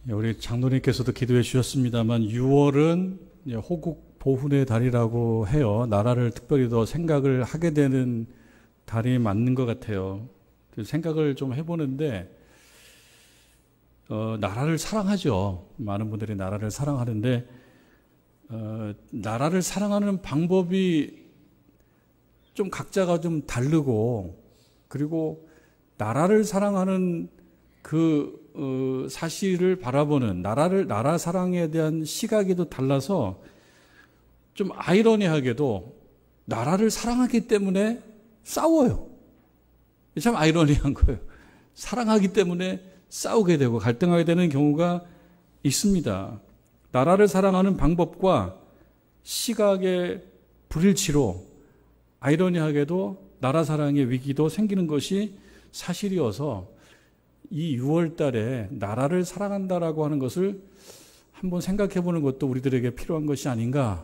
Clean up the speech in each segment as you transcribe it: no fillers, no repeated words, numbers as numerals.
우리 장로님께서도 기도해 주셨습니다만 6월은 호국 보훈의 달이라고 해요. 나라를 특별히 더 생각을 하게 되는 달이 맞는 것 같아요. 생각을 좀 해보는데 나라를 사랑하죠. 많은 분들이 나라를 사랑하는데 나라를 사랑하는 방법이 좀 각자가 좀 다르고, 그리고 나라를 사랑하는 그 사실을 바라보는 나라 사랑에 대한 시각이 또 달라서 좀 아이러니하게도 나라를 사랑하기 때문에 싸워요. 참 아이러니한 거예요. 사랑하기 때문에 싸우게 되고 갈등하게 되는 경우가 있습니다. 나라를 사랑하는 방법과 시각의 불일치로 아이러니하게도 나라 사랑의 위기도 생기는 것이 사실이어서 이 6월 달에 나라를 사랑한다라고 하는 것을 한번 생각해 보는 것도 우리들에게 필요한 것이 아닌가,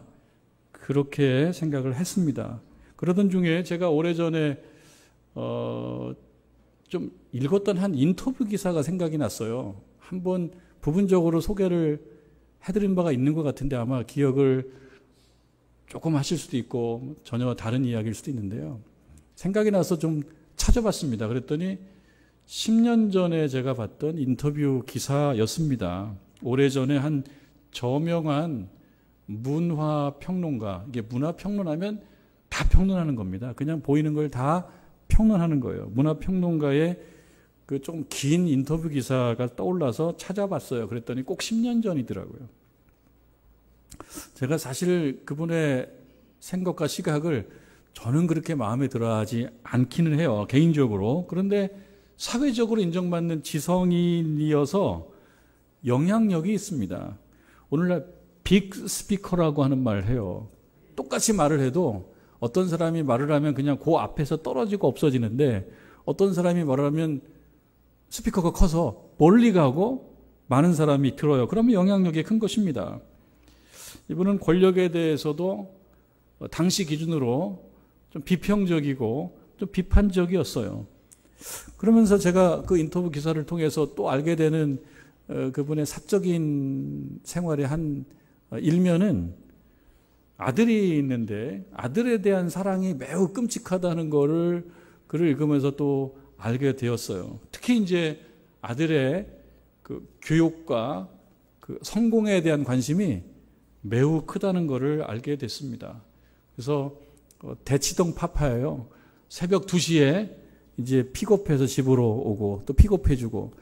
그렇게 생각을 했습니다. 그러던 중에 제가 오래전에 좀 읽었던 한 인터뷰 기사가 생각이 났어요. 한번 부분적으로 소개를 해드린 바가 있는 것 같은데 아마 기억을 조금 하실 수도 있고 전혀 다른 이야기일 수도 있는데요. 생각이 나서 좀 찾아봤습니다. 그랬더니 10년 전에 제가 봤던 인터뷰 기사였습니다. 오래전에 한 저명한 문화평론가, 이게 문화평론하면 다 평론하는 겁니다. 그냥 보이는 걸 다 평론하는 거예요. 문화평론가의 그 좀 긴 인터뷰 기사가 떠올라서 찾아봤어요. 그랬더니 꼭 10년 전이더라고요. 제가 사실 그분의 생각과 시각을 저는 그렇게 마음에 들어하지 않기는 해요. 개인적으로. 그런데 사회적으로 인정받는 지성인이어서 영향력이 있습니다. 오늘날 빅 스피커라고 하는 말을 해요. 똑같이 말을 해도 어떤 사람이 말을 하면 그냥 그 앞에서 떨어지고 없어지는데 어떤 사람이 말을 하면 스피커가 커서 멀리 가고 많은 사람이 들어요. 그러면 영향력이 큰 것입니다. 이분은 권력에 대해서도 당시 기준으로 좀 비평적이고 좀 비판적이었어요. 그러면서 제가 그 인터뷰 기사를 통해서 또 알게 되는 그분의 사적인 생활의 한 일면은 아들이 있는데 아들에 대한 사랑이 매우 끔찍하다는 글을 읽으면서 또 알게 되었어요. 특히 이제 아들의 그 교육과 그 성공에 대한 관심이 매우 크다는 것을 알게 됐습니다. 그래서 대치동 파파예요. 새벽 2시에 이제 픽업해서 집으로 오고 또 픽업해주고,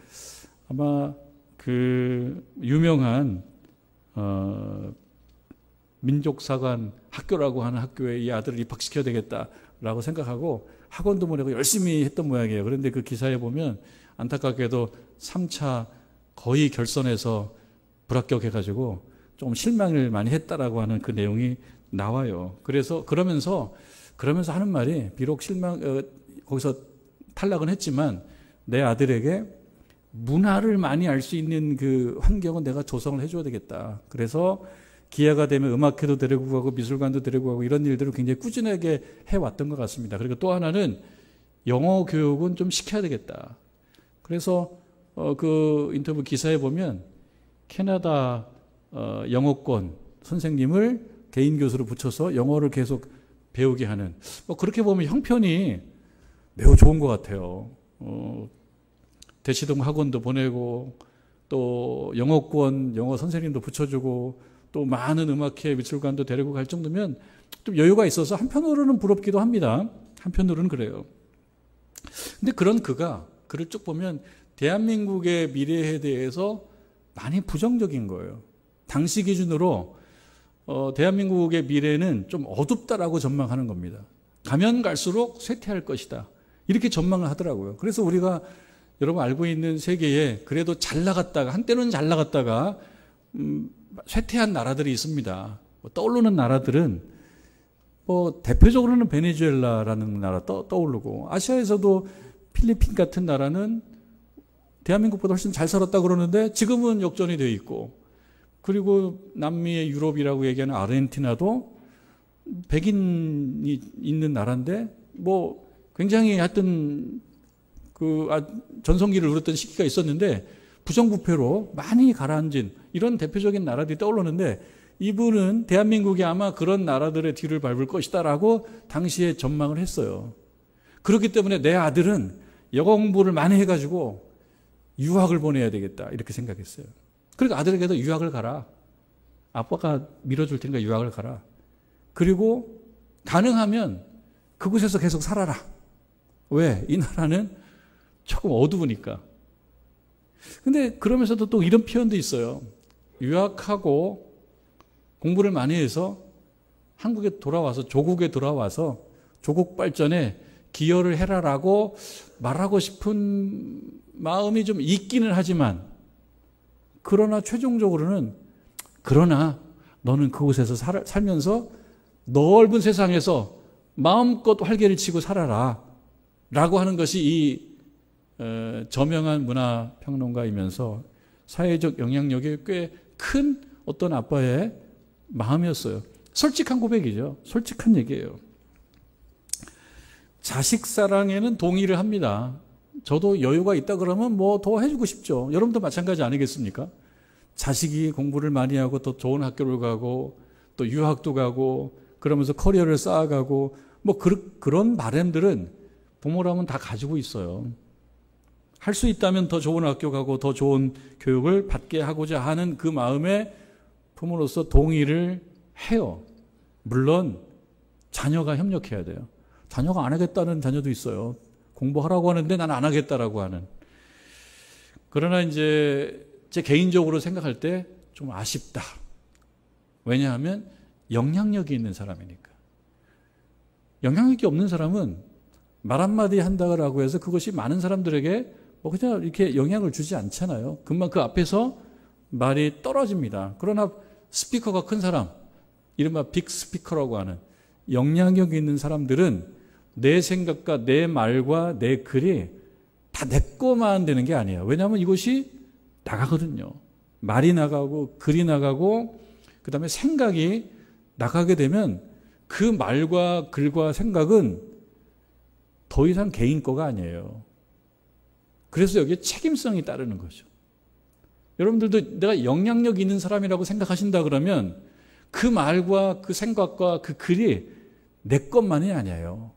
아마 그 유명한 민족사관 학교라고 하는 학교에 이 아들을 입학시켜야 되겠다라고 생각하고 학원도 보내고 열심히 했던 모양이에요. 그런데 그 기사에 보면 안타깝게도 3차 거의 결선에서 불합격해가지고 좀 실망을 많이 했다라고 하는 그 내용이 나와요. 그래서 그러면서 하는 말이, 비록 거기서 탈락은 했지만 내 아들에게 문화를 많이 알 수 있는 그 환경은 내가 조성을 해줘야 되겠다. 그래서 기회가 되면 음악회도 데리고 가고 미술관도 데리고 가고 이런 일들을 굉장히 꾸준하게 해왔던 것 같습니다. 그리고 또 하나는 영어 교육은 좀 시켜야 되겠다. 그래서 그 인터뷰 기사에 보면 캐나다 영어권 선생님을 개인 교수로 붙여서 영어를 계속 배우게 하는, 그렇게 보면 형편이 매우 좋은 것 같아요. 대치동 학원도 보내고 또 영어권 영어 선생님도 붙여주고 또 많은 음악회 미술관도 데리고 갈 정도면 좀 여유가 있어서 한편으로는 부럽기도 합니다. 한편으로는 그래요. 근데 그런 그가 글을 쭉 보면 대한민국의 미래에 대해서 많이 부정적인 거예요. 당시 기준으로 대한민국의 미래는 좀 어둡다라고 전망하는 겁니다. 가면 갈수록 쇠퇴할 것이다, 이렇게 전망을 하더라고요. 그래서 우리가 여러분 알고 있는 세계에 그래도 잘 나갔다가, 한때는 잘 나갔다가 쇠퇴한 나라들이 있습니다. 떠오르는 나라들은 대표적으로는 베네수엘라라는 나라 떠오르고, 아시아에서도 필리핀 같은 나라는 대한민국보다 훨씬 잘 살았다 그러는데 지금은 역전이 되어 있고, 그리고 남미의 유럽이라고 얘기하는 아르헨티나도 백인이 있는 나라인데 굉장히 하여튼 전성기를 누렸던 시기가 있었는데 부정부패로 많이 가라앉은 이런 대표적인 나라들이 떠오르는데 이분은 대한민국이 아마 그런 나라들의 뒤를 밟을 것이다라고 당시에 전망을 했어요. 그렇기 때문에 내 아들은 영어 공부를 많이 해가지고 유학을 보내야 되겠다 이렇게 생각했어요. 그러니까 아들에게도 유학을 가라. 아빠가 밀어줄 테니까 유학을 가라. 그리고 가능하면 그곳에서 계속 살아라. 왜? 이 나라는 조금 어두우니까. 근데 그러면서도 또 이런 표현도 있어요. 유학하고 공부를 많이 해서 한국에 돌아와서 조국에 돌아와서 조국 발전에 기여를 해라라고 말하고 싶은 마음이 좀 있기는 하지만 그러나 최종적으로는 그러나 너는 그곳에서 살면서 넓은 세상에서 마음껏 활개를 치고 살아라 라고 하는 것이 이 저명한 문화평론가이면서 사회적 영향력이 꽤 큰 어떤 아빠의 마음이었어요. 솔직한 고백이죠. 솔직한 얘기예요. 자식 사랑에는 동의를 합니다. 저도 여유가 있다 그러면 뭐 더 해주고 싶죠. 여러분도 마찬가지 아니겠습니까? 자식이 공부를 많이 하고 또 좋은 학교를 가고 또 유학도 가고 그러면서 커리어를 쌓아가고 뭐 그런 바람들은 부모라면 다 가지고 있어요. 할 수 있다면 더 좋은 학교 가고 더 좋은 교육을 받게 하고자 하는 그 마음에 부모로서 동의를 해요. 물론 자녀가 협력해야 돼요. 자녀가 안 하겠다는 자녀도 있어요. 공부하라고 하는데 난 안 하겠다라고 하는. 그러나 이제 제 개인적으로 생각할 때 좀 아쉽다. 왜냐하면 영향력이 있는 사람이니까. 영향력이 없는 사람은 말 한마디 한다고 해서 그것이 많은 사람들에게 뭐 그냥 이렇게 영향을 주지 않잖아요. 금방 그 앞에서 말이 떨어집니다. 그러나 스피커가 큰 사람, 이른바 빅 스피커라고 하는 영향력 있는 사람들은 내 생각과 내 말과 내 글이 다 내 거만 되는 게 아니에요. 왜냐하면 이것이 나가거든요. 말이 나가고 글이 나가고 그 다음에 생각이 나가게 되면 그 말과 글과 생각은 더 이상 개인 거가 아니에요. 그래서 여기에 책임성이 따르는 거죠. 여러분들도 내가 영향력 있는 사람이라고 생각하신다 그러면 그 말과 그 생각과 그 글이 내 것만이 아니에요.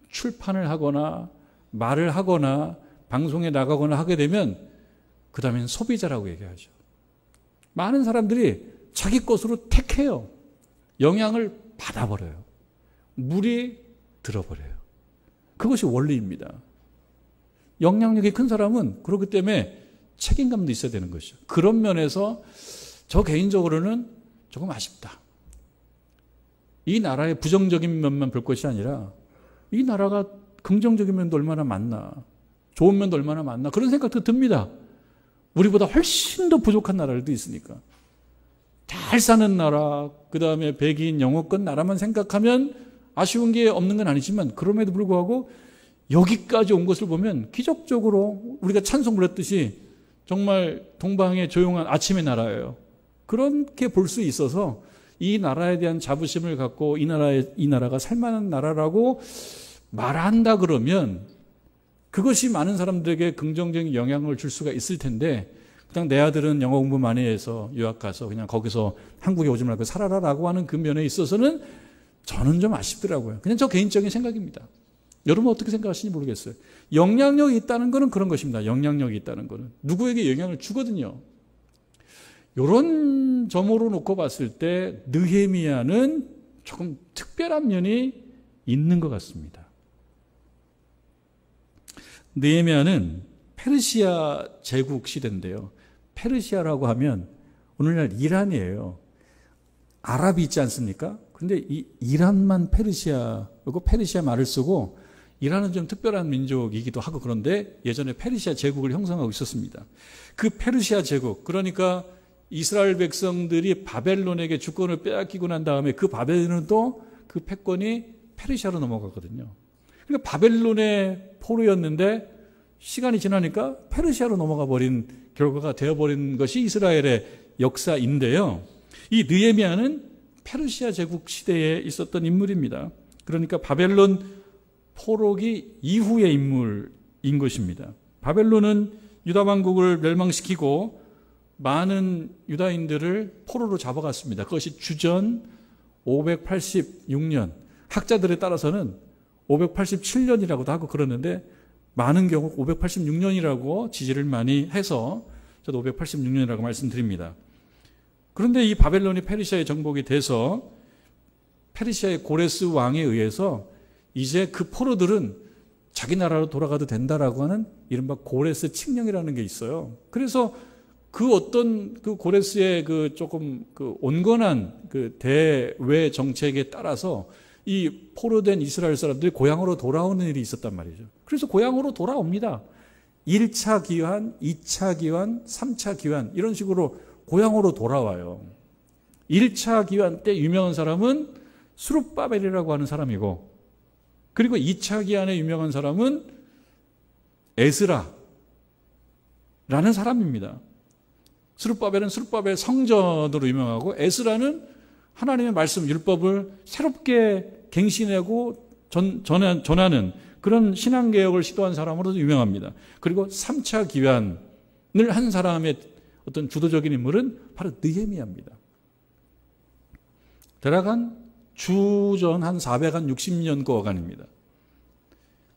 출판을 하거나 말을 하거나 방송에 나가거나 하게 되면 그 다음엔 소비자라고 얘기하죠. 많은 사람들이 자기 것으로 택해요. 영향을 받아버려요. 물이 들어버려요. 그것이 원리입니다. 영향력이 큰 사람은 그렇기 때문에 책임감도 있어야 되는 것이죠. 그런 면에서 저 개인적으로는 조금 아쉽다. 이 나라의 부정적인 면만 볼 것이 아니라 이 나라가 긍정적인 면도 얼마나 많나, 좋은 면도 얼마나 많나 그런 생각도 듭니다. 우리보다 훨씬 더 부족한 나라들도 있으니까. 잘 사는 나라, 그 다음에 백인 영어권 나라만 생각하면 아쉬운 게 없는 건 아니지만 그럼에도 불구하고 여기까지 온 것을 보면 기적적으로 우리가 찬송 불렀듯이 정말 동방의 조용한 아침의 나라예요. 그렇게 볼 수 있어서 이 나라에 대한 자부심을 갖고 이 나라가 살만한 나라라고 말한다 그러면 그것이 많은 사람들에게 긍정적인 영향을 줄 수가 있을 텐데 그냥 내 아들은 영어 공부 많이 해서 유학 가서 그냥 거기서 한국에 오지 말고 살아라라고 하는 그 면에 있어서는 저는 좀 아쉽더라고요. 그냥 저 개인적인 생각입니다. 여러분 어떻게 생각하시는지 모르겠어요. 영향력이 있다는 것은 그런 것입니다. 영향력이 있다는 것은 누구에게 영향을 주거든요. 이런 점으로 놓고 봤을 때 느헤미야는 조금 특별한 면이 있는 것 같습니다. 느헤미야는 페르시아 제국 시대인데요. 페르시아라고 하면 오늘날 이란이에요. 아랍이 있지 않습니까? 근데 이 이란만 페르시아고 페르시아 말을 쓰고 이란은 좀 특별한 민족이기도 하고 그런데 예전에 페르시아 제국을 형성하고 있었습니다. 그 페르시아 제국, 그러니까 이스라엘 백성들이 바벨론에게 주권을 빼앗기고 난 다음에 그 바벨론은 또 그 패권이 페르시아로 넘어가거든요. 그러니까 바벨론의 포로였는데 시간이 지나니까 페르시아로 넘어가 버린 결과가 되어버린 것이 이스라엘의 역사인데요. 이 느헤미야는 페르시아 제국 시대에 있었던 인물입니다. 그러니까 바벨론 포로기 이후의 인물인 것입니다. 바벨론은 유다 왕국을 멸망시키고 많은 유다인들을 포로로 잡아갔습니다. 그것이 주전 586년, 학자들에 따라서는 587년이라고도 하고 그러는데 많은 경우 586년이라고 지지를 많이 해서 저도 586년이라고 말씀드립니다. 그런데 이 바벨론이 페르시아에 정복이 돼서 페르시아의 고레스 왕에 의해서 이제 그 포로들은 자기 나라로 돌아가도 된다라고 하는 이른바 고레스 칙령이라는 게 있어요. 그래서 그 어떤 그 고레스의 그 조금 그 온건한 그 대외 정책에 따라서 이 포로된 이스라엘 사람들이 고향으로 돌아오는 일이 있었단 말이죠. 그래서 고향으로 돌아옵니다. 1차 기환, 2차 기환, 3차 기환 이런 식으로 고향으로 돌아와요. 1차 기환 때 유명한 사람은 스룹바벨이라고 하는 사람이고, 그리고 2차 기환에 유명한 사람은 에스라라는 사람입니다. 스룹바벨은 스룹바벨 성전으로 유명하고, 에스라는 하나님의 말씀, 율법을 새롭게 갱신하고 전하는 그런 신앙개혁을 시도한 사람으로도 유명합니다. 그리고 3차 기환을 한 사람의 어떤 주도적인 인물은 바로 느헤미야입니다. 대략 주전 한 460년 거간입니다.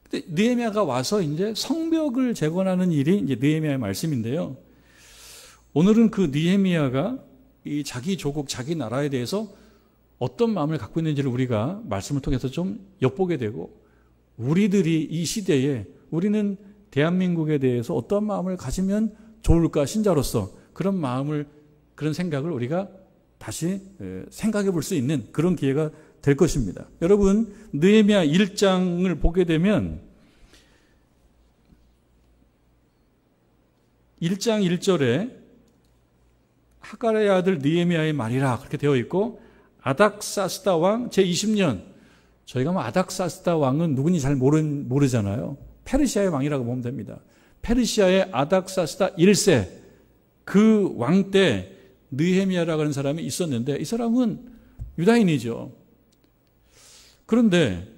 근데 느헤미야가 와서 이제 성벽을 재건하는 일이 이제 느헤미야의 말씀인데요. 오늘은 그 느헤미야가 이 자기 조국, 자기 나라에 대해서 어떤 마음을 갖고 있는지를 우리가 말씀을 통해서 좀 엿보게 되고, 우리들이 이 시대에 우리는 대한민국에 대해서 어떤 마음을 가지면 좋을까, 신자로서 그런 마음을, 그런 생각을 우리가 다시 생각해 볼 수 있는 그런 기회가 될 것입니다. 여러분, 느헤미야 1장을 보게 되면 1장 1절에 하갈의 아들 느헤미야의 말이라 그렇게 되어 있고, 아닥사스다 왕 제20년, 저희가 뭐 아닥사스다 왕은 누군지 잘 모르잖아요. 페르시아의 왕이라고 보면 됩니다. 페르시아의 아닥사스다 1세 그 왕 때 느헤미야라고 하는 사람이 있었는데, 이 사람은 유다인이죠. 그런데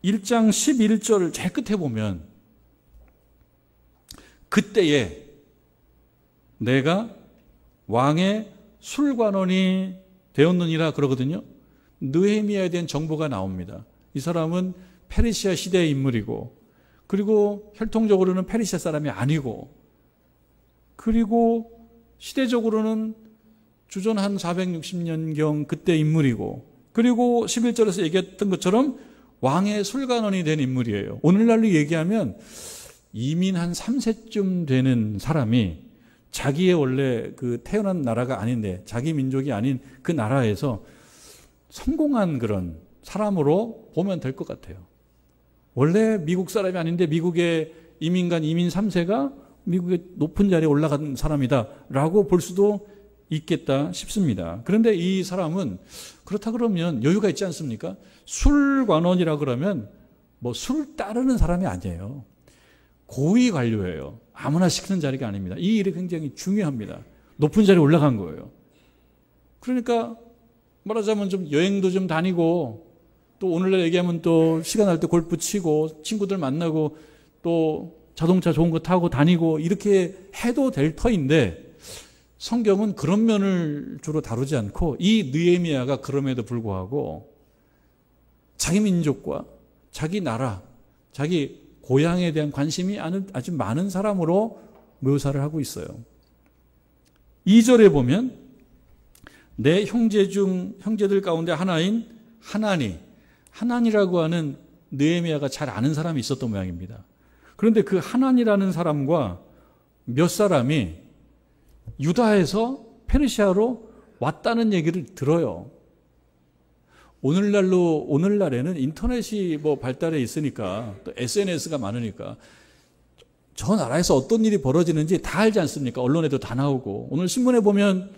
1장 11절 제일 끝에 보면, 그때에 내가 왕의 술관원이 되었느니라 그러거든요. 느헤미야에 대한 정보가 나옵니다. 이 사람은 페르시아 시대의 인물이고, 그리고 혈통적으로는 페르시아 사람이 아니고, 그리고 시대적으로는 주전 한 460년경 그때 인물이고, 그리고 11절에서 얘기했던 것처럼 왕의 술관원이 된 인물이에요. 오늘날로 얘기하면 이민 한 3세쯤 되는 사람이 자기의 원래 그 태어난 나라가 아닌데, 자기 민족이 아닌 그 나라에서 성공한 그런 사람으로 보면 될 것 같아요. 원래 미국 사람이 아닌데 미국의 이민 3세가 미국의 높은 자리에 올라간 사람이다라고 볼 수도 있겠다 싶습니다. 그런데 이 사람은 그렇다 그러면 여유가 있지 않습니까? 술관원이라 그러면 뭐 술 따르는 사람이 아니에요. 고위 관료예요. 아무나 시키는 자리가 아닙니다. 이 일이 굉장히 중요합니다. 높은 자리에 올라간 거예요. 그러니까 말하자면 좀 여행도 좀 다니고, 또 오늘날 얘기하면 또 시간 날 때 골프 치고 친구들 만나고 또 자동차 좋은 거 타고 다니고 이렇게 해도 될 터인데, 성경은 그런 면을 주로 다루지 않고 이 느헤미야가 그럼에도 불구하고 자기 민족과 자기 나라, 자기 고향에 대한 관심이 아주 많은 사람으로 묘사를 하고 있어요. 2절에 보면 내 형제들 가운데 하나인 하나니라고 하는 느헤미야가 잘 아는 사람이 있었던 모양입니다. 그런데 그 하나니라는 사람과 몇 사람이 유다에서 페르시아로 왔다는 얘기를 들어요. 오늘날에는 인터넷이 뭐 발달해 있으니까, 또 SNS가 많으니까 저 나라에서 어떤 일이 벌어지는지 다 알지 않습니까? 언론에도 다 나오고, 오늘 신문에 보면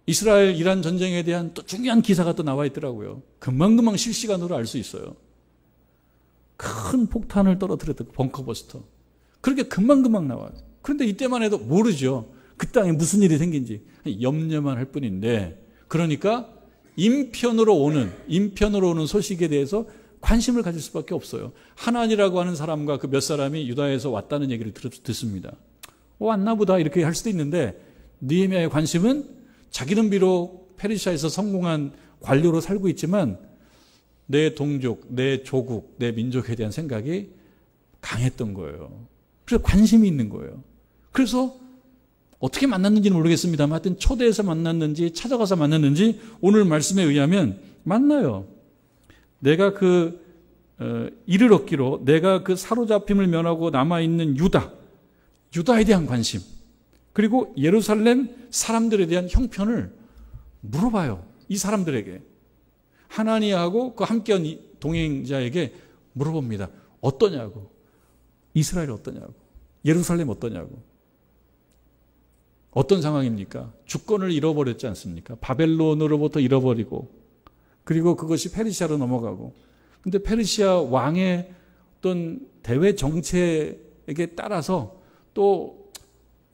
이스라엘 이란 전쟁에 대한 또 중요한 기사가 또 나와 있더라고요. 금방금방 실시간으로 알 수 있어요. 큰 폭탄을 떨어뜨렸다, 벙커버스터. 그렇게 금방금방 나와요. 그런데 이때만 해도 모르죠. 그 땅에 무슨 일이 생긴지. 염려만 할 뿐인데, 그러니까 인편으로 오는 소식에 대해서 관심을 가질 수밖에 없어요. 하나니라고 하는 사람과 그 몇 사람이 유다에서 왔다는 얘기를 듣습니다. 왔나 보다 이렇게 할 수도 있는데 느헤미야의 관심은 자기는 비록 페르시아에서 성공한 관료로 살고 있지만 내 동족, 내 조국, 내 민족에 대한 생각이 강했던 거예요. 그래서 관심이 있는 거예요. 그래서 어떻게 만났는지는 모르겠습니다만 하여튼 초대해서 만났는지 찾아가서 만났는지 오늘 말씀에 의하면 만나요. 내가 이를 얻기로 내가 그 사로잡힘을 면하고 남아있는 유다에 대한 관심, 그리고 예루살렘 사람들에 대한 형편을 물어봐요. 이 사람들에게. 하나니아하고 그 함께한 동행자에게 물어봅니다. 어떠냐고. 이스라엘 어떠냐고. 예루살렘 어떠냐고. 어떤 상황입니까? 주권을 잃어버렸지 않습니까? 바벨론으로부터 잃어버리고, 그리고 그것이 페르시아로 넘어가고, 근데 페르시아 왕의 어떤 대외 정책에 따라서 또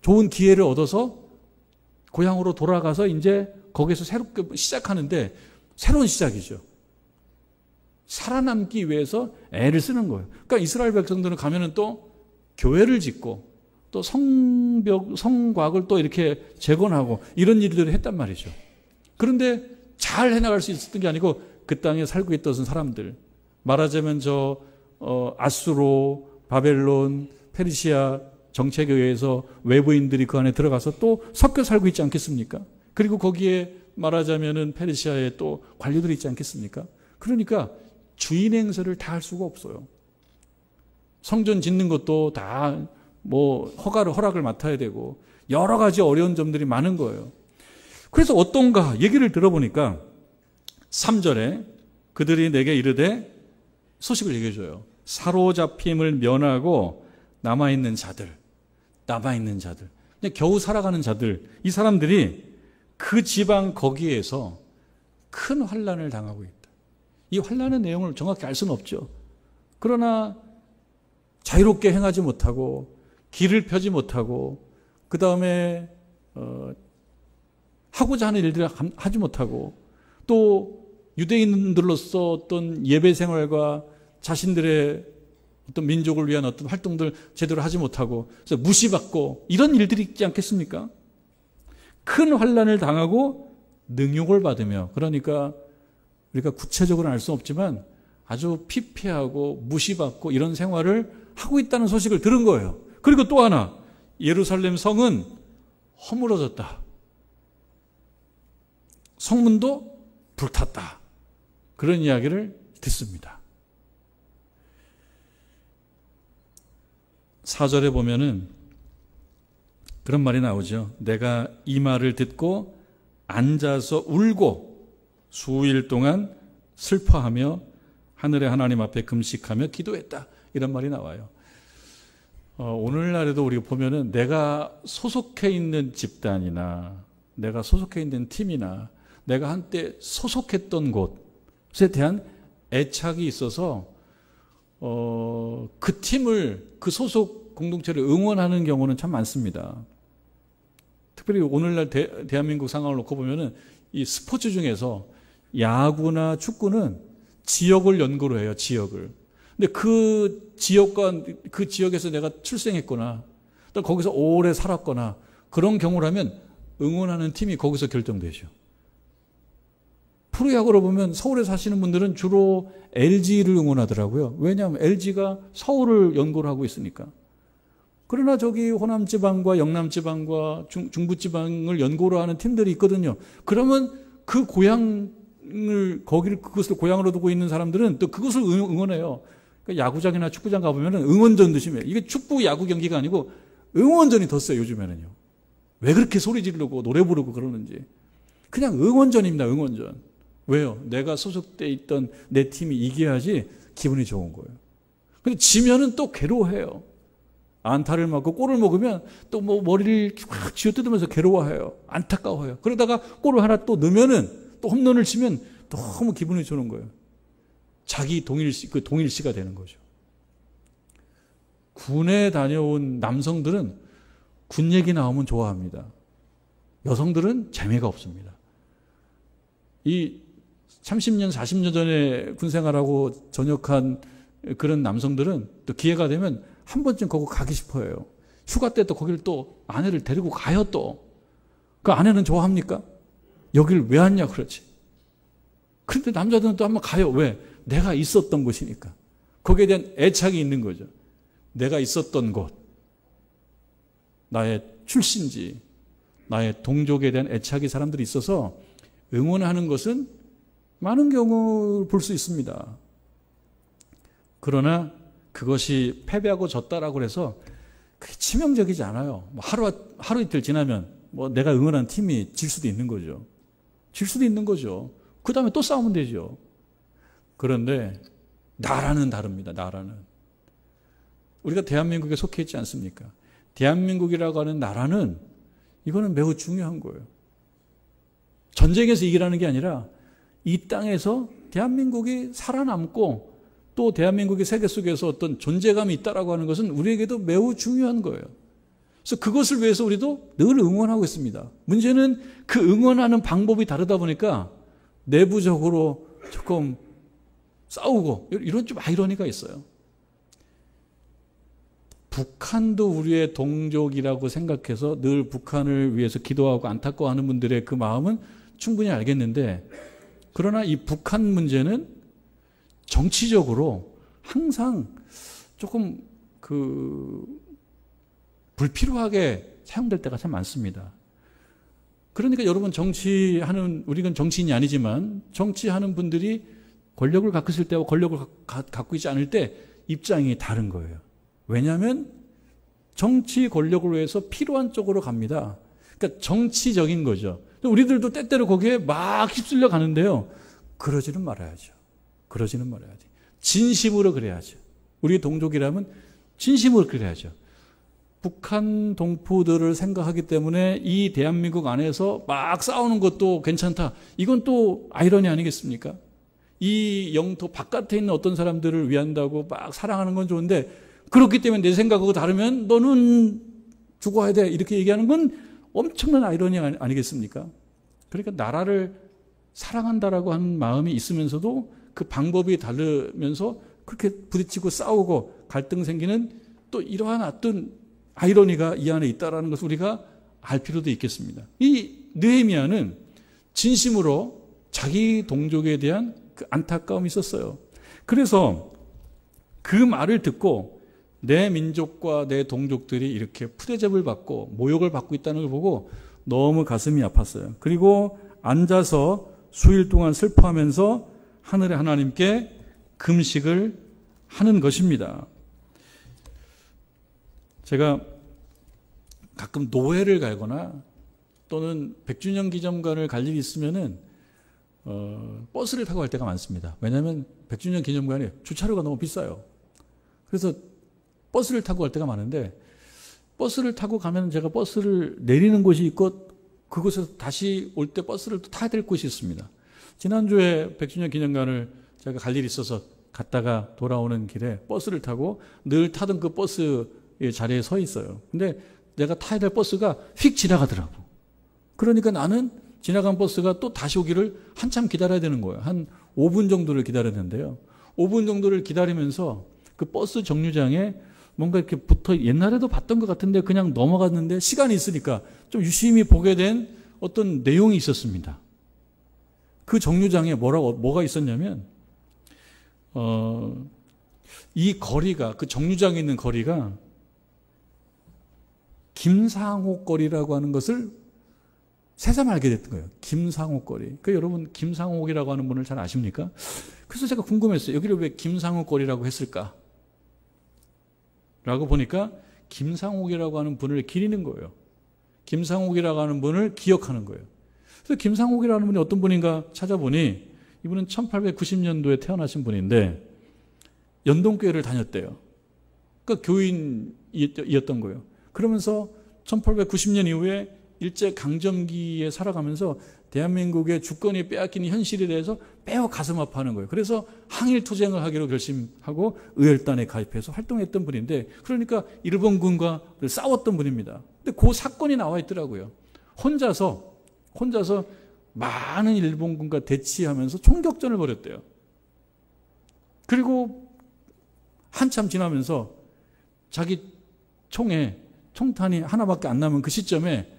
좋은 기회를 얻어서 고향으로 돌아가서 이제 거기서 새롭게 시작하는데 새로운 시작이죠. 살아남기 위해서 애를 쓰는 거예요. 그러니까 이스라엘 백성들은 가면은 또 교회를 짓고 또 성곽을 또 이렇게 재건하고 이런 일들을 했단 말이죠. 그런데 잘 해나갈 수 있었던 게 아니고 그 땅에 살고 있던 사람들, 말하자면 아수로, 바벨론, 페르시아 정책에 의해서 외부인들이 그 안에 들어가서 또 섞여 살고 있지 않겠습니까? 그리고 거기에 말하자면은 페르시아에 또 관료들이 있지 않겠습니까? 그러니까 주인 행세를 다 할 수가 없어요. 성전 짓는 것도 다 허락을 맡아야 되고 여러 가지 어려운 점들이 많은 거예요. 그래서 어떤가 얘기를 들어보니까 3절에 그들이 내게 이르되 소식을 얘기해줘요. 사로잡힘을 면하고 남아있는 자들, 그냥 겨우 살아가는 자들, 이 사람들이 그 지방 거기에서 큰 환난을 당하고 있다. 이 환난의 내용을 정확히 알 수는 없죠. 그러나 자유롭게 행하지 못하고 길을 펴지 못하고 그 다음에 하고자 하는 일들을 하지 못하고 또 유대인들로서 어떤 예배 생활과 자신들의 어떤 민족을 위한 어떤 활동들 제대로 하지 못하고 그래서 무시받고 이런 일들이 있지 않겠습니까? 큰 환난을 당하고 능욕을 받으며, 그러니까 우리가 구체적으로는 알 수 없지만 아주 피폐하고 무시받고 이런 생활을 하고 있다는 소식을 들은 거예요. 그리고 또 하나, 예루살렘 성은 허물어졌다. 성문도 불탔다. 그런 이야기를 듣습니다. 4절에 보면은 그런 말이 나오죠. 내가 이 말을 듣고 앉아서 울고 수일 동안 슬퍼하며 하늘의 하나님 앞에 금식하며 기도했다. 이런 말이 나와요. 오늘날에도 우리가 보면은 내가 소속해 있는 집단이나 내가 소속해 있는 팀이나 내가 한때 소속했던 곳에 대한 애착이 있어서 그 팀을, 그 공동체를 응원하는 경우는 참 많습니다. 특별히 오늘날 대한민국 상황을 놓고 보면은 이 스포츠 중에서 야구나 축구는 지역을 연고로 해요, 지역을. 근데 그 지역에서 내가 출생했거나 또 거기서 오래 살았거나 그런 경우라면 응원하는 팀이 거기서 결정되죠. 프로야구로 보면 서울에 사시는 분들은 주로 LG를 응원하더라고요. 왜냐하면 LG가 서울을 연고로 하고 있으니까. 그러나 저기 호남지방과 영남지방과 중부지방을 연고로 하는 팀들이 있거든요. 그러면 그 그것을 고향으로 두고 있는 사람들은 또 그것을 응원해요. 그러니까 야구장이나 축구장 가보면 응원전 드시면, 이게 축구 야구 경기가 아니고 응원전이 더 세요, 요즘에는요. 왜 그렇게 소리 지르고 노래 부르고 그러는지. 그냥 응원전입니다, 응원전. 왜요? 내가 소속돼 있던 내 팀이 이겨야지 기분이 좋은 거예요. 근데 지면은 또 괴로워해요. 안타를 맞고 골을 먹으면 또 머리를 확 쥐어뜯으면서 괴로워해요. 안타까워해요. 그러다가 골을 하나 또 넣으면은 또 홈런을 치면 너무 기분이 좋은 거예요. 자기 동일시가 되는 거죠. 군에 다녀온 남성들은 군 얘기 나오면 좋아합니다. 여성들은 재미가 없습니다. 이 30년, 40년 전에 군 생활하고 전역한 그런 남성들은 또 기회가 되면 한 번쯤 거기 가기 싶어요. 휴가 때 또 거길 또 아내를 데리고 가요 또. 그 아내는 좋아합니까? 여길 왜 왔냐 그러지. 그런데 남자들은 또 한번 가요. 왜? 내가 있었던 곳이니까. 거기에 대한 애착이 있는 거죠. 내가 있었던 곳, 나의 출신지, 나의 동족에 대한 애착이 사람들이 있어서 응원하는 것은 많은 경우 볼 수 있습니다. 그러나 그것이 패배하고 졌다라고 해서 그게 치명적이지 않아요. 뭐 하루 이틀 지나면 뭐 내가 응원한 팀이 질 수도 있는 거죠. 질 수도 있는 거죠. 그 다음에 또 싸우면 되죠. 그런데 나라는 다릅니다. 나라는. 우리가 대한민국에 속해 있지 않습니까? 대한민국이라고 하는 나라는 이거는 매우 중요한 거예요. 전쟁에서 이기라는 게 아니라 이 땅에서 대한민국이 살아남고 또 대한민국이 세계 속에서 어떤 존재감이 있다라고 하는 것은 우리에게도 매우 중요한 거예요. 그래서 그것을 위해서 우리도 늘 응원하고 있습니다. 문제는 그 응원하는 방법이 다르다 보니까 내부적으로 조금 싸우고 이런 좀 아이러니가 있어요. 북한도 우리의 동족이라고 생각해서 늘 북한을 위해서 기도하고 안타까워하는 분들의 그 마음은 충분히 알겠는데, 그러나 이 북한 문제는 정치적으로 항상 조금 불필요하게 사용될 때가 참 많습니다. 그러니까 여러분 우리는 정치인이 아니지만 정치하는 분들이 권력을 갖고 있을 때와 권력을 갖고 있지 않을 때 입장이 다른 거예요. 왜냐하면 정치 권력을 위해서 필요한 쪽으로 갑니다. 그러니까 정치적인 거죠. 우리들도 때때로 거기에 막 휩쓸려 가는데요. 그러지는 말아야죠. 그러지는 말아야지. 진심으로 그래야죠. 우리 동족이라면 진심으로 그래야죠. 북한 동포들을 생각하기 때문에 이 대한민국 안에서 막 싸우는 것도 괜찮다. 이건 또 아이러니 아니겠습니까? 이 영토 바깥에 있는 어떤 사람들을 위한다고 막 사랑하는 건 좋은데, 그렇기 때문에 내 생각하고 다르면 너는 죽어야 돼, 이렇게 얘기하는 건 엄청난 아이러니 아니겠습니까? 그러니까 나라를 사랑한다라고 하는 마음이 있으면서도 그 방법이 다르면서 그렇게 부딪히고 싸우고 갈등 생기는 또 이러한 어떤 아이러니가 이 안에 있다는 것을 우리가 알 필요도 있겠습니다. 이 느헤미야는 진심으로 자기 동족에 대한 그 안타까움이 있었어요. 그래서 그 말을 듣고 내 민족과 내 동족들이 이렇게 푸대접을 받고 모욕을 받고 있다는 걸 보고 너무 가슴이 아팠어요. 그리고 앉아서 수일 동안 슬퍼하면서 하늘의 하나님께 금식을 하는 것입니다. 제가 가끔 노회를 갈거나 또는 100주년 기념관을 갈 일이 있으면은 버스를 타고 갈 때가 많습니다. 왜냐하면 100주년 기념관이 주차료가 너무 비싸요. 그래서 버스를 타고 갈 때가 많은데, 버스를 타고 가면 제가 버스를 내리는 곳이 있고 그곳에서 다시 올 때 버스를 또 타야 될 곳이 있습니다. 지난주에 100주년 기념관을 제가 갈 일이 있어서 갔다가 돌아오는 길에 버스를 타고 늘 타던 그 버스의 자리에 서 있어요. 근데 내가 타야 될 버스가 휙 지나가더라고. 그러니까 나는 지나간 버스가 또 다시 오기를 한참 기다려야 되는 거예요. 한 5분 정도를 기다렸는데요. 5분 정도를 기다리면서 그 버스 정류장에 뭔가 이렇게 붙어, 옛날에도 봤던 것 같은데 그냥 넘어갔는데 시간이 있으니까 좀 유심히 보게 된 어떤 내용이 있었습니다. 그 정류장에 뭐가 있었냐면, 이 거리가, 그 정류장에 있는 거리가 김상옥 거리라고 하는 것을 새삼 알게 됐던 거예요. 김상옥 거리. 그 여러분 김상옥이라고 하는 분을 잘 아십니까? 그래서 제가 궁금했어요. 여기를 왜 김상옥 거리라고 했을까? 라고 보니까 김상옥이라고 하는 분을 기리는 거예요. 김상옥이라고 하는 분을 기억하는 거예요. 그래서 김상옥이라는 분이 어떤 분인가 찾아보니 이분은 1890년도에 태어나신 분인데 연동교회를 다녔대요. 그러니까 교인이었던 거예요. 그러면서 1890년 이후에 일제강점기에 살아가면서 대한민국의 주권이 빼앗기는 현실에 대해서 매우 가슴 아파하는 거예요. 그래서 항일투쟁을 하기로 결심하고 의열단에 가입해서 활동했던 분인데, 그러니까 일본군과 싸웠던 분입니다. 근데 그 사건이 나와 있더라고요. 혼자서 많은 일본군과 대치하면서 총격전을 벌였대요. 그리고 한참 지나면서 자기 총에 총탄이 하나밖에 안 남은 그 시점에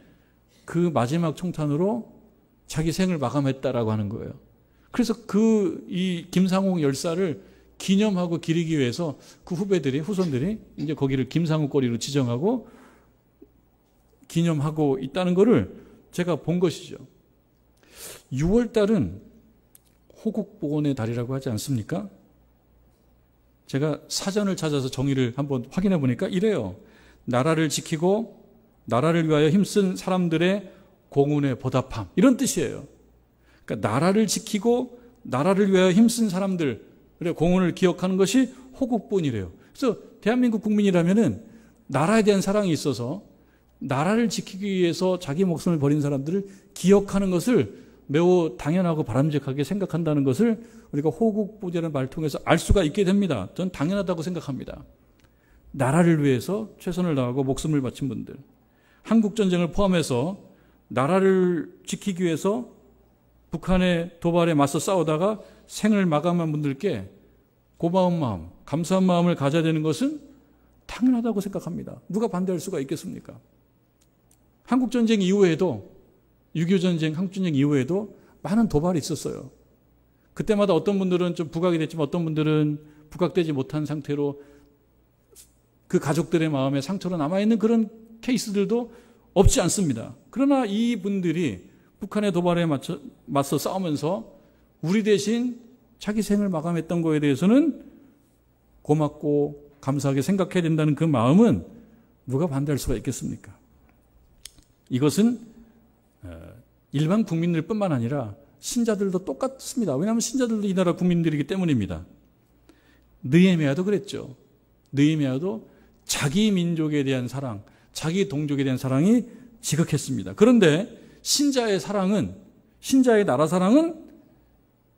그 마지막 총탄으로 자기 생을 마감했다라고 하는 거예요. 그래서 이 김상옥 열사를 기념하고 기리기 위해서 그 후손들이 이제 거기를 김상옥 거리로 지정하고 기념하고 있다는 거를 제가 본 것이죠. 6월 달은 호국보건의 달이라고 하지 않습니까? 제가 사전을 찾아서 정의를 한번 확인해 보니까 이래요. 나라를 지키고 나라를 위하여 힘쓴 사람들의 공훈에 보답함. 이런 뜻이에요. 그러니까 나라를 지키고 나라를 위하여 힘쓴 사람들의 공헌을 기억하는 것이 호국보건이래요. 그래서 대한민국 국민이라면은 나라에 대한 사랑이 있어서 나라를 지키기 위해서 자기 목숨을 버린 사람들을 기억하는 것을 매우 당연하고 바람직하게 생각한다는 것을 우리가 호국보건이라는 말을 통해서 알 수가 있게 됩니다. 저는 당연하다고 생각합니다. 나라를 위해서 최선을 다하고 목숨을 바친 분들, 한국전쟁을 포함해서 나라를 지키기 위해서 북한의 도발에 맞서 싸우다가 생을 마감한 분들께 고마운 마음, 감사한 마음을 가져야 되는 것은 당연하다고 생각합니다. 누가 반대할 수가 있겠습니까? 한국전쟁 이후에도 6.25 전쟁, 한국전쟁 이후에도 많은 도발이 있었어요. 그때마다 어떤 분들은 좀 부각이 됐지만 어떤 분들은 부각되지 못한 상태로 그 가족들의 마음에 상처로 남아있는 그런 케이스들도 없지 않습니다. 그러나 이 분들이 북한의 도발에 맞서 싸우면서 우리 대신 자기 생을 마감했던 거에 대해서는 고맙고 감사하게 생각해야 된다는 그 마음은 누가 반대할 수가 있겠습니까? 이것은 일반 국민들 뿐만 아니라 신자들도 똑같습니다. 왜냐하면 신자들도 이 나라 국민들이기 때문입니다. 느헤미야도 그랬죠. 느헤미야도 자기 민족에 대한 사랑, 자기 동족에 대한 사랑이 지극했습니다. 그런데 신자의 사랑은, 신자의 나라 사랑은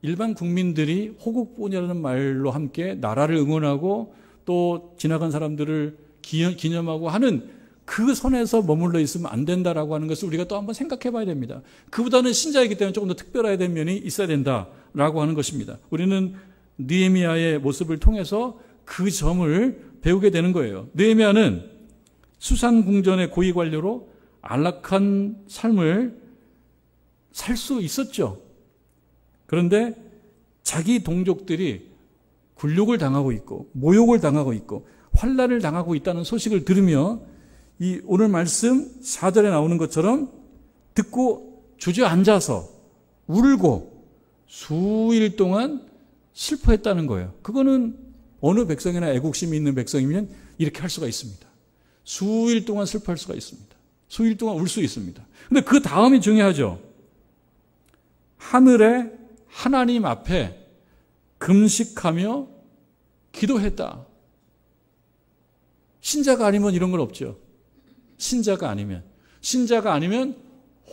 일반 국민들이 호국보건이라는 말로 함께 나라를 응원하고 또 지나간 사람들을 기념하고 하는 그 선에서 머물러 있으면 안 된다라고 하는 것을 우리가 또 한번 생각해 봐야 됩니다. 그보다는 신자이기 때문에 조금 더 특별해야 될 면이 있어야 된다라고 하는 것입니다. 우리는 느헤미야의 모습을 통해서 그 점을 배우게 되는 거예요. 느헤미야는 수산궁전의 고위 관료로 안락한 삶을 살 수 있었죠. 그런데 자기 동족들이 굴욕을 당하고 있고 모욕을 당하고 있고 환난을 당하고 있다는 소식을 들으며 이 오늘 말씀 4절에 나오는 것처럼 듣고 주저앉아서 울고 수일 동안 슬퍼했다는 거예요. 그거는 어느 백성이나 애국심이 있는 백성이면 이렇게 할 수가 있습니다. 수일 동안 슬퍼할 수가 있습니다. 수일 동안 울 수 있습니다. 근데 그 다음이 중요하죠. 하늘의 하나님 앞에 금식하며 기도했다. 신자가 아니면 이런 건 없죠. 신자가 아니면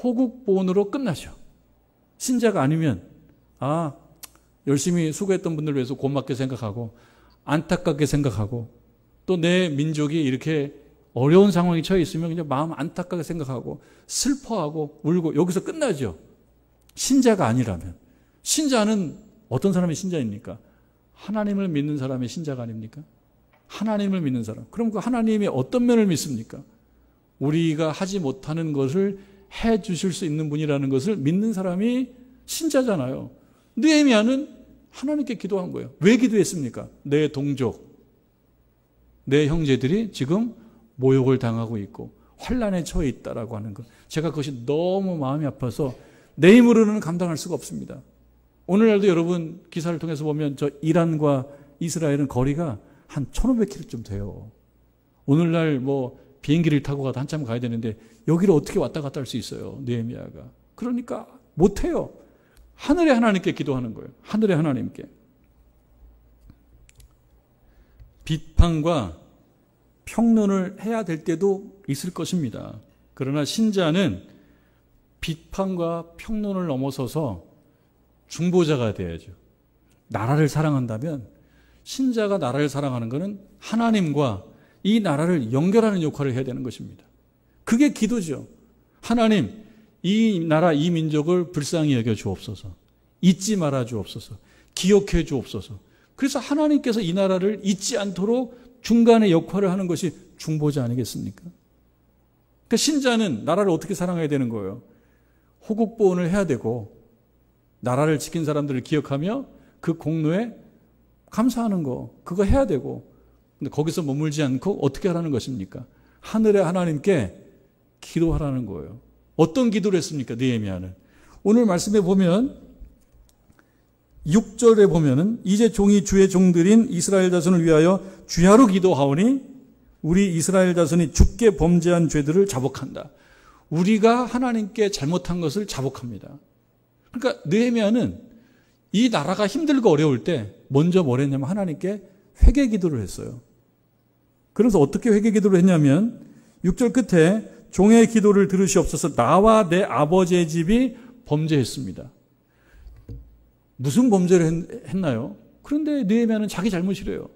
호국보건으로 끝나죠. 신자가 아니면 열심히 수고했던 분들을 위해서 고맙게 생각하고 안타깝게 생각하고 또 내 민족이 이렇게 어려운 상황에 처해 있으면 그냥 마음 안타깝게 생각하고 슬퍼하고 울고 여기서 끝나죠. 신자가 아니라면. 신자는 어떤 사람이 신자입니까? 하나님을 믿는 사람이 신자가 아닙니까? 하나님을 믿는 사람. 그럼 그 하나님이 어떤 면을 믿습니까? 우리가 하지 못하는 것을 해 주실 수 있는 분이라는 것을 믿는 사람이 신자잖아요. 느헤미야는 하나님께 기도한 거예요. 왜 기도했습니까? 내 동족, 내 형제들이 지금 모욕을 당하고 있고 환난에 처해 있다라고 하는 것. 제가 그것이 너무 마음이 아파서 내 힘으로는 감당할 수가 없습니다. 오늘날도 여러분 기사를 통해서 보면 저 이란과 이스라엘은 거리가 한 1500km쯤 돼요. 오늘날 뭐 비행기를 타고 가도 한참 가야 되는데 여기를 어떻게 왔다 갔다 할 수 있어요. 느헤미야가. 그러니까 못해요. 하늘의 하나님께 기도하는 거예요. 하늘의 하나님께. 비판과 평론을 해야 될 때도 있을 것입니다. 그러나 신자는 비판과 평론을 넘어서서 중보자가 돼야죠. 나라를 사랑한다면 신자가 나라를 사랑하는 것은 하나님과 이 나라를 연결하는 역할을 해야 되는 것입니다. 그게 기도죠. 하나님, 이 나라, 이 민족을 불쌍히 여겨 주옵소서. 잊지 말아 주옵소서. 기억해 주옵소서. 그래서 하나님께서 이 나라를 잊지 않도록 중간에 역할을 하는 것이 중보자 아니겠습니까? 그러니까 신자는 나라를 어떻게 사랑해야 되는 거예요? 호국보훈을 해야 되고 나라를 지킨 사람들을 기억하며 그 공로에 감사하는 거, 그거 해야 되고, 근데 거기서 머물지 않고 어떻게 하라는 것입니까? 하늘의 하나님께 기도하라는 거예요. 어떤 기도를 했습니까? 느헤미야는. 오늘 말씀에 보면 6절에 보면은 이제 종이 주의 종들인 이스라엘 자손을 위하여 주야로 기도하오니 우리 이스라엘 자손이 주께 범죄한 죄들을 자복한다. 우리가 하나님께 잘못한 것을 자복합니다. 그러니까 느헤미야는 이 나라가 힘들고 어려울 때 먼저 뭘 했냐면 하나님께 회개 기도를 했어요. 그래서 어떻게 회개 기도를 했냐면 6절 끝에 종의 기도를 들으시옵소서 나와 내 아버지의 집이 범죄했습니다. 무슨 범죄를 했나요? 그런데 느헤미야는 자기 잘못이래요.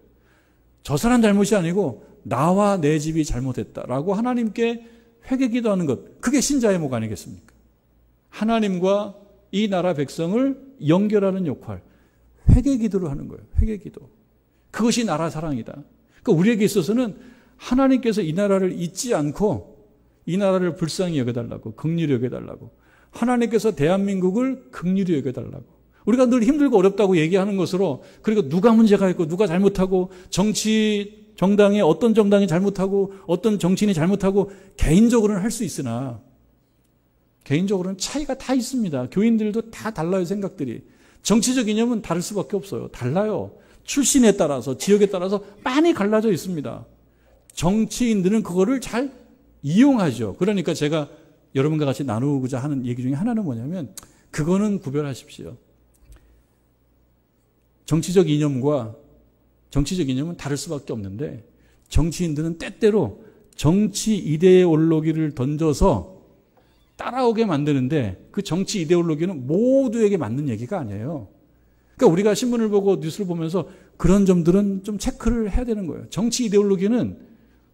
저 사람 잘못이 아니고 나와 내 집이 잘못했다라고 하나님께 회개 기도하는 것, 그게 신자의 목 아니겠습니까? 하나님과 이 나라 백성을 연결하는 역할, 회개 기도를 하는 거예요. 회개 기도. 그것이 나라 사랑이다. 그러니까 우리에게 있어서는 하나님께서 이 나라를 잊지 않고 이 나라를 불쌍히 여겨달라고, 긍휼히 여겨달라고, 하나님께서 대한민국을 긍휼히 여겨달라고, 우리가 늘 힘들고 어렵다고 얘기하는 것으로, 그리고 누가 문제가 있고 누가 잘못하고 정당에 어떤 정당이 잘못하고 어떤 정치인이 잘못하고 개인적으로는 할 수 있으나 개인적으로는 차이가 다 있습니다. 교인들도 다 달라요. 생각들이. 정치적 이념은 다를 수밖에 없어요. 달라요. 출신에 따라서 지역에 따라서 많이 갈라져 있습니다. 정치인들은 그거를 잘 이용하죠. 그러니까 제가 여러분과 같이 나누고자 하는 얘기 중에 하나는 뭐냐면 그거는 구별하십시오. 정치적 이념과 정치적 이념은 다를 수밖에 없는데 정치인들은 때때로 정치 이데올로기를 던져서 따라오게 만드는데 그 정치 이데올로기는 모두에게 맞는 얘기가 아니에요. 그러니까 우리가 신문을 보고 뉴스를 보면서 그런 점들은 좀 체크를 해야 되는 거예요. 정치 이데올로기는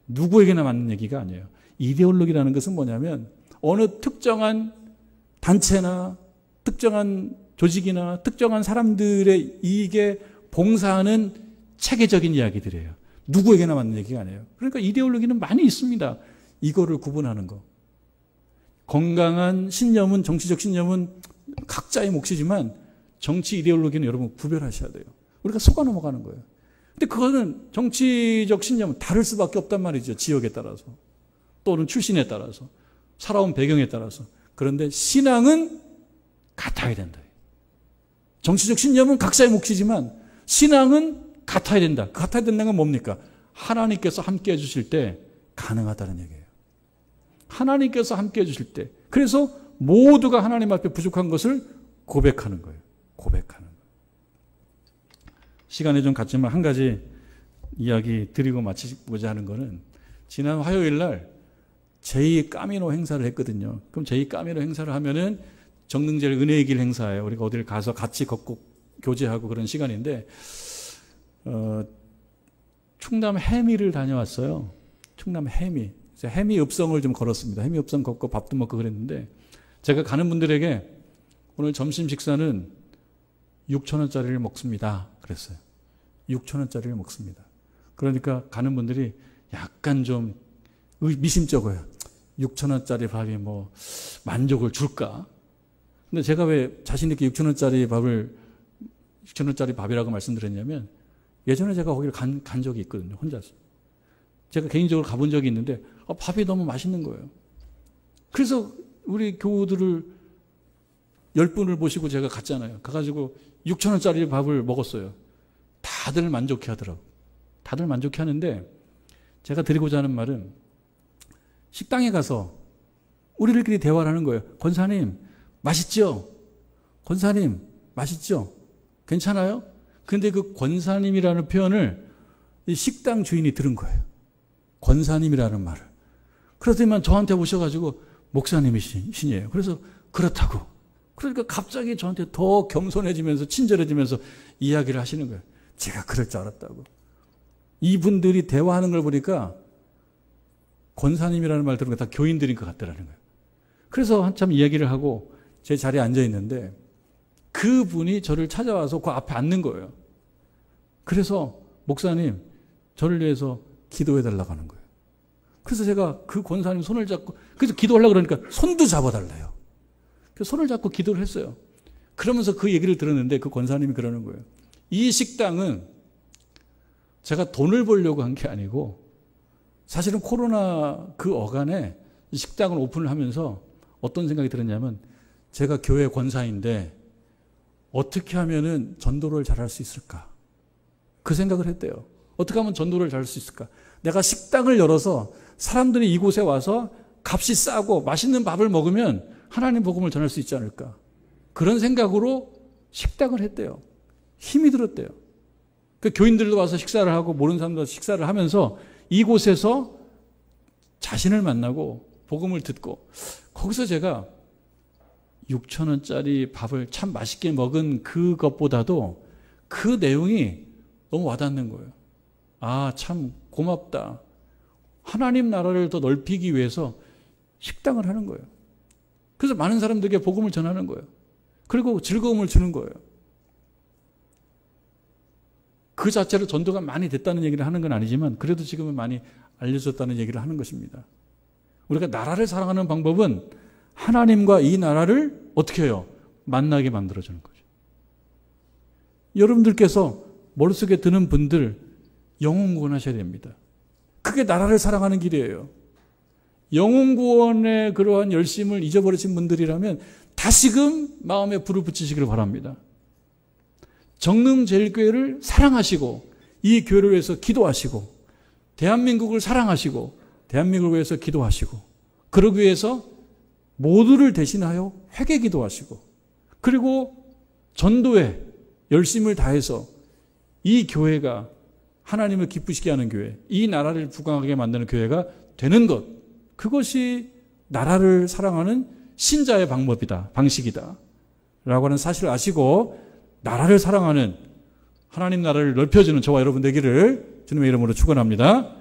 누구에게나 맞는 얘기가 아니에요. 이데올로기라는 것은 뭐냐면 어느 특정한 단체나 특정한 조직이나 특정한 사람들의 이익에 봉사하는 체계적인 이야기들이에요. 누구에게나 맞는 얘기가 아니에요. 그러니까 이데올로기는 많이 있습니다. 이거를 구분하는 거. 건강한 신념은, 정치적 신념은 각자의 몫이지만 정치 이데올로기는 여러분 구별하셔야 돼요. 우리가 속아 넘어가는 거예요. 근데 그거는 정치적 신념은 다를 수밖에 없단 말이죠. 지역에 따라서. 또는 출신에 따라서. 살아온 배경에 따라서. 그런데 신앙은 같아야 된다. 정치적 신념은 각자의 몫이지만 신앙은 같아야 된다. 같아야 된다는 건 뭡니까? 하나님께서 함께 해주실 때 가능하다는 얘기예요. 하나님께서 함께 해주실 때. 그래서 모두가 하나님 앞에 부족한 것을 고백하는 거예요. 고백하는 거예요. 시간이 좀 갔지만 한 가지 이야기 드리고 마치고자 하는 거는 지난 화요일 날 제2까미노 행사를 했거든요. 그럼 제2까미노 행사를 하면은 정릉제일 은혜의 길 행사예요. 우리가 어디를 가서 같이 걷고 교제하고 그런 시간인데 충남 해미를 다녀왔어요. 충남 해미. 해미 읍성을 좀 걸었습니다. 해미 읍성 걷고 밥도 먹고 그랬는데 제가 가는 분들에게 오늘 점심 식사는 6,000원짜리를 먹습니다. 그랬어요. 6,000원짜리를 먹습니다. 그러니까 가는 분들이 약간 좀 미심쩍어요. 6,000원짜리 밥이 뭐 만족을 줄까? 근데 제가 왜 자신 있게 6,000원짜리 밥이라고 말씀드렸냐면 예전에 제가 거기를 간 적이 있거든요. 혼자서. 제가 개인적으로 가본 적이 있는데 밥이 너무 맛있는 거예요. 그래서 우리 교우들을 10분을 모시고 제가 갔잖아요. 가가지고 6,000원짜리 밥을 먹었어요. 다들 만족해 하더라고요. 다들 만족해 하는데 제가 드리고자 하는 말은 식당에 가서 우리들끼리 대화를 하는 거예요. 권사님 맛있죠? 권사님 맛있죠? 괜찮아요? 근데 그 권사님이라는 표현을 이 식당 주인이 들은 거예요. 권사님이라는 말을. 그러더니만 저한테 오셔가지고 목사님이시니에요. 그래서 그렇다고. 그러니까 갑자기 저한테 더 겸손해지면서 친절해지면서 이야기를 하시는 거예요. 제가 그럴 줄 알았다고. 이분들이 대화하는 걸 보니까 권사님이라는 말 들으니까 다 교인들인 것 같더라는 거예요. 그래서 한참 이야기를 하고 제 자리에 앉아 있는데 그분이 저를 찾아와서 그 앞에 앉는 거예요. 그래서 목사님 저를 위해서 기도해 달라고 하는 거예요. 그래서 제가 그 권사님 손을 잡고, 그래서 기도하려고 그러니까 손도 잡아달래요. 그래서 손을 잡고 기도를 했어요. 그러면서 그 얘기를 들었는데 그 권사님이 그러는 거예요. 이 식당은 제가 돈을 벌려고 한 게 아니고 사실은 코로나 그 어간에 이 식당을 오픈을 하면서 어떤 생각이 들었냐면 제가 교회 권사인데 어떻게 하면은 전도를 잘할 수 있을까? 그 생각을 했대요. 어떻게 하면 전도를 잘할 수 있을까? 내가 식당을 열어서 사람들이 이곳에 와서 값이 싸고 맛있는 밥을 먹으면 하나님 복음을 전할 수 있지 않을까? 그런 생각으로 식당을 했대요. 힘이 들었대요. 그 교인들도 와서 식사를 하고 모르는 사람도 와서 식사를 하면서 이곳에서 자신을 만나고 복음을 듣고 거기서 제가 6,000원짜리 밥을 참 맛있게 먹은 그것보다도 그 내용이 너무 와닿는 거예요. 아, 참 고맙다. 하나님 나라를 더 넓히기 위해서 식당을 하는 거예요. 그래서 많은 사람들에게 복음을 전하는 거예요. 그리고 즐거움을 주는 거예요. 그 자체로 전도가 많이 됐다는 얘기를 하는 건 아니지만 그래도 지금은 많이 알려졌다는 얘기를 하는 것입니다. 우리가 나라를 사랑하는 방법은 하나님과 이 나라를 어떻게 해요? 만나게 만들어주는 거죠. 여러분들께서 머릿속에 드는 분들 영혼 구원하셔야 됩니다. 그게 나라를 사랑하는 길이에요. 영혼 구원의 그러한 열심을 잊어버리신 분들이라면 다시금 마음에 불을 붙이시기를 바랍니다. 정릉제일교회를 사랑하시고 이 교회를 위해서 기도하시고 대한민국을 사랑하시고 대한민국을 위해서 기도하시고 그러기 위해서 모두를 대신하여 회개 기도하시고 그리고 전도에 열심을 다해서 이 교회가 하나님을 기쁘시게 하는 교회, 이 나라를 부강하게 만드는 교회가 되는 것, 그것이 나라를 사랑하는 신자의 방법이다, 방식이다 라고 하는 사실을 아시고 나라를 사랑하는 하나님 나라를 넓혀주는 저와 여러분 되기를 주님의 이름으로 축원합니다.